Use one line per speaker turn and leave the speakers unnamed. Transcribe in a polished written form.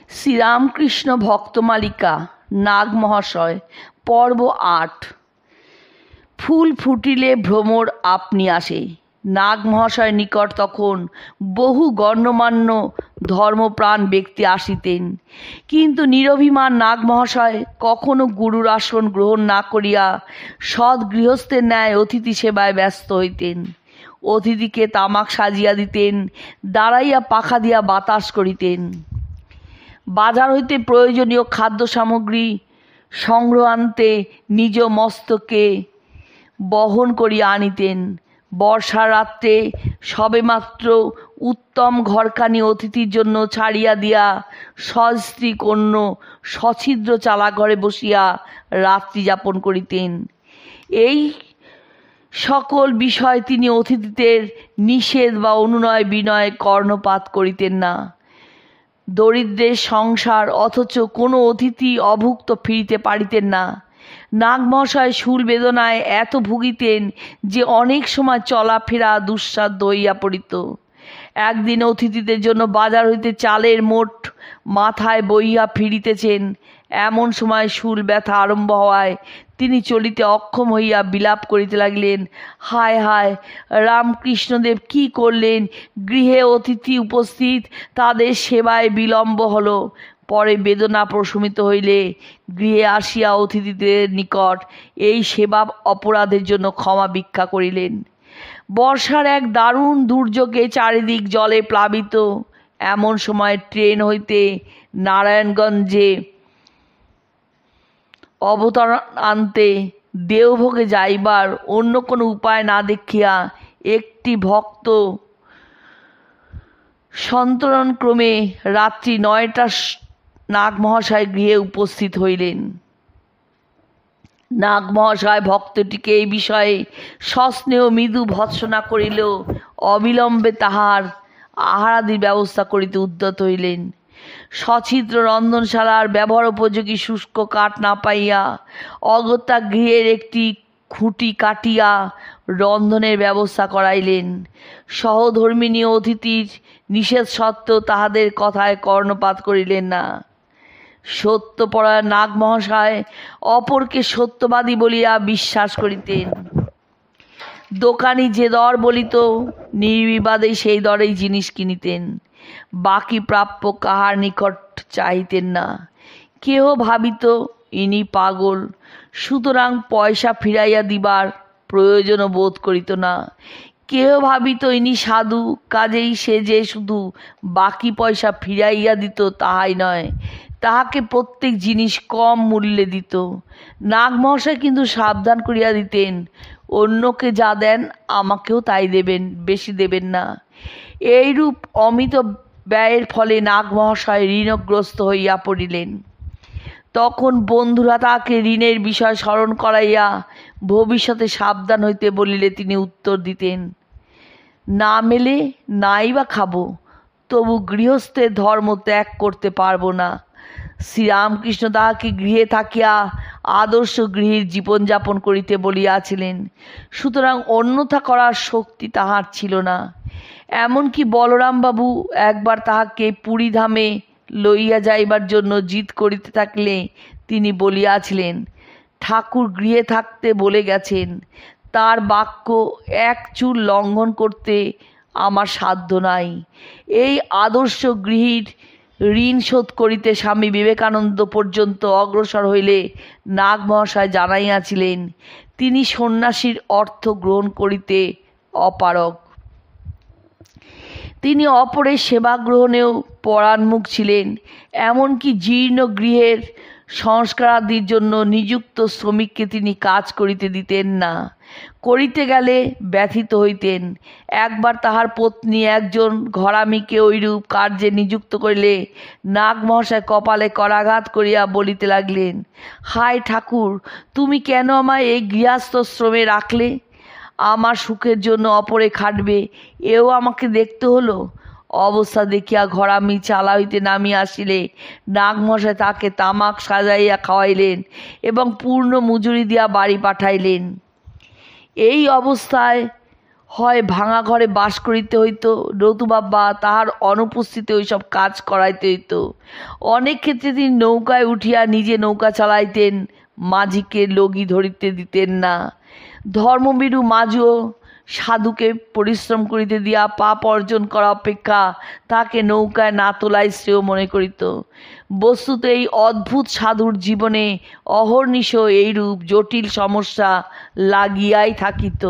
শ্রীরামকৃষ্ণ ভক্তমালিকা নাগ মহাশয় পর্ব ৮। ফুল ফুটিলে ভ্রমর আপনি আসে। নাগ মহাশয় নিকট তখন বহু গণ্যমান্য ধর্মপ্রাণ ব্যক্তি আসিতেন, কিন্তু নিরভিমান নাগ মহাশয় কখনো গুরুর আসন গ্রহণ না করিয়া সৎ গৃহস্থের ন্যায় অতিথি সেবায় ব্যস্ত হইতেন। অতিথিকে তামাক সাজিয়া দিতেন, দাঁড়াইয়া পাখা দিয়া বাতাস করিতেন। বাজার হইতে প্রয়োজনীয় খাদ্য সামগ্রী সংগ্রহান্তে নিজ মস্তকে বহন করিয়া আনিতেন। বর্ষার রাত্রে সবেমাত্র উত্তম ঘরখানি অতিথির জন্য ছাড়িয়া দিয়া সস্ত্রী কন্য সছিদ্র চালাঘরে বসিয়া রাত্রি যাপন করিতেন। এই সকল বিষয় তিনি অতিথিদের নিষেধ বা অনুনয় বিনয় কর্ণপাত করিতেন না। দরিদ্রের সংসার, অথচ কোনো অতিথি অভুক্ত ফিরিতে পারিতেন না। নাগ মহাশয় শূল বেদনায় এত ভুগিতেন যে অনেক সময় চলাফেরা দুঃসাধ্য হইয়া পড়িত। একদিন অতিথিদের জন্য বাজার হইতে চালের মোট মাথায় বইয়া ফিরিতেছেন, এমন সময় শূল ব্যথা আরম্ভ হওয়ায় তিনি চলিতে অক্ষম হইয়া বিলাপ করিতে লাগিলেন। হায় হায়, রামকৃষ্ণদেব কি করলেন! গৃহে অতিথি উপস্থিত, তাদের সেবায় বিলম্ব হলো। পরে বেদনা প্রশমিত হইলে গৃহে আসিয়া অতিথিদের নিকট এই সেবা অপরাধের জন্য ক্ষমা ভিক্ষা করিলেন। বর্ষার এক দারুণ দুর্যোগে চারিদিক জলে প্লাবিত। এমন সময় ট্রেন হইতে নারায়ণগঞ্জে অবতরণ আনতে দেওভোগে যাইবার অন্য কোনো উপায় না দেখিয়া একটি ভক্ত সন্তরণক্রমে রাত্রি ৯টার নাগ মহাশয় গৃহে উপস্থিত হইলেন। নাগ মহাশয় ভক্তটিকে এই বিষয়ে সস্নেহ মৃদু ভৎসনা করিলেও অবিলম্বে তাহার আহারাদির ব্যবস্থা করিতে উদ্যত হইলেন। সছিদ্র রন্ধনশালার ব্যবহার উপযোগী শুষ্ক কাঠ না পাইয়া অগত্যা গৃহের একটি খুঁটি কাটিয়া রন্ধনের ব্যবস্থা করাইলেন। সহধর্মিণী অতিথির নিষেধ সত্ত্বেও তাহাদের কথায় কর্ণপাত করিলেন না। সত্যপরায়ণ নাগ মহাশয় অপরকে সত্যবাদী বলিয়া বিশ্বাস করিতেন। দোকানি যে দর বলিত, নির্বিবাদে সেই দরেই জিনিস কিনিতেন। বাকি প্রাপ্য কাহার নিকট চাহিতেন না। কেহ ভাবিত ইনি পাগল, সুতরাং পয়সা ফিরাইয়া দিবার প্রয়োজনও বোধ করিত না। কেহ ভাবিত ইনি সাধু, কাজেই সে যে শুধু বাকি পয়সা ফিরাইয়া দিত তাহাই নয়, তাহাকে প্রত্যেক জিনিস কম মূল্যে দিত। নাগ মহাশয় কিন্তু সাবধান করিয়া দিতেন, অন্যকে যা দেন আমাকেও তাই দেবেন, বেশি দেবেন না। এইরূপ অমিত ব্যয়ের ফলে নাগ মহাশয় ঋণগ্রস্ত হইয়া পড়িলেন। তখন বন্ধুরা তাহাকে ঋণের বিষয় স্মরণ করাইয়া ভবিষ্যতে সাবধান হইতে বলিলে তিনি উত্তর দিতেন, না মেলে নাই বা খাবো, তবু গৃহস্থের ধর্ম ত্যাগ করতে পারবো না। শ্রীরামকৃষ্ণ তাহাকে গৃহে থাকিয়া আদর্শ গৃহীর জীবনযাপন করিতে বলিয়াছিলেন, সুতরাং অন্যথা করার শক্তি তাহার ছিল না। এমনকি বলরামবাবু একবার তাহাকে পুরীধামে লইয়া যাইবার জন্য জিদ করিতে থাকলে তিনি বলিয়াছিলেন, ঠাকুর গৃহে থাকতে বলে গেছেন, তার বাক্য এক চুল লঙ্ঘন করতে আমার সাধ্য নাই। এই আদর্শ গৃহীর ঋণ শোধ করিতে স্বামী বিবেকানন্দ পর্যন্ত অগ্রসর হইলে নাগ মহাশয় জানাইয়াছিলেন, তিনি সন্ন্যাসীর অর্থ গ্রহণ করিতে অপারগ। তিনি অপরের সেবা গ্রহণেও পরাণমুখ ছিলেন। এমনকি জীর্ণ গৃহের সংস্কারাদির জন্য নিযুক্ত শ্রমিককে তিনি কাজ করিতে দিতেন না। করিতে গেলে ব্যথিত হইতেন। একবার তাহার পত্নী একজন ঘরামিকে ঐরূপ কার্যে নিযুক্ত করিলে নাগ মহাশয় কপালে করাঘাত করিয়া বলিতে লাগলেন, হায় ঠাকুর, তুমি কেন আমায় এই গৃহস্থশ্রমে রাখলে? আমার সুখের জন্য অপরে খাটবে, এও আমাকে দেখতে হলো। অবস্থা দেখিয়া ঘরামি চালা হইতে নামিয়া আসিলে নাগ মহাশয় তাকে তামাক সাজাইয়া খাওয়াইলেন এবং পূর্ণ মজুরি দিয়া বাড়ি পাঠাইলেন। এই অবস্থায় হয় ভাঙা ঘরে বাস করিতে হইত, নতুবা বা তাহার অনুপস্থিতি ওইসব কাজ করাইতে হইত। অনেক ক্ষেত্রে তিনি নৌকায় উঠিয়া নিজে নৌকা চালাইতেন, মাঝিকে লগি ধরিতে দিতেন না। ধর্মবীরু মাঝিও সাধুকে পরিশ্রম করিতে দিয়া পাপ অর্জন করা অপেক্ষা তাকে নৌকায় না তোলাই শ্রেয় মনে করিত। বস্তুত এই অদ্ভুত সাধুর জীবনে অহর্নিশ এইরূপ জটিল সমস্যা লাগিয়াই থাকিত।